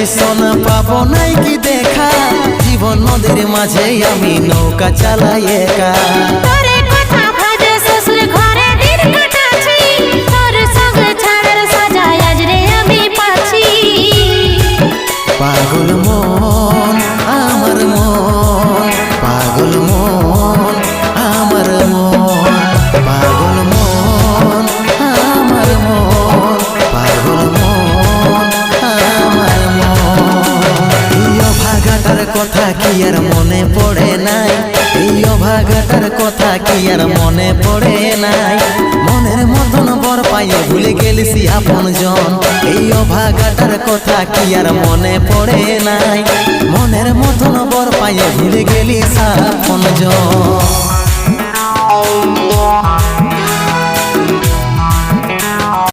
সোনা পাবো নাই কি দেখা, জীবন নদীর মাঝে আমি নৌকা চালাই একা। তোরে কথা ভাবে শ্বশুর ঘরে দিন কাটাচ্ছি, তোর সঙ্গে ছাড়ার সাজা আজ রে আমি পাচ্ছি। পাগল মন আমার মন, পাগল মন আমার মন, পাগল মন আমার মন, পাগল মন আমার মন। এই অভাগাটার কথা কি আর মনে পড়ে নাই, এই অভাগাটার কথা কি আর মনে পড়ে নাই। মনের মতন বর পাইয়ে ভুলে গেলিস আপন জন, এই অভাগাটার কথা কি আর মনে পড়ে নাই। মনের মতন বর পাইয়ে ভুলে গেলিস আপন জন।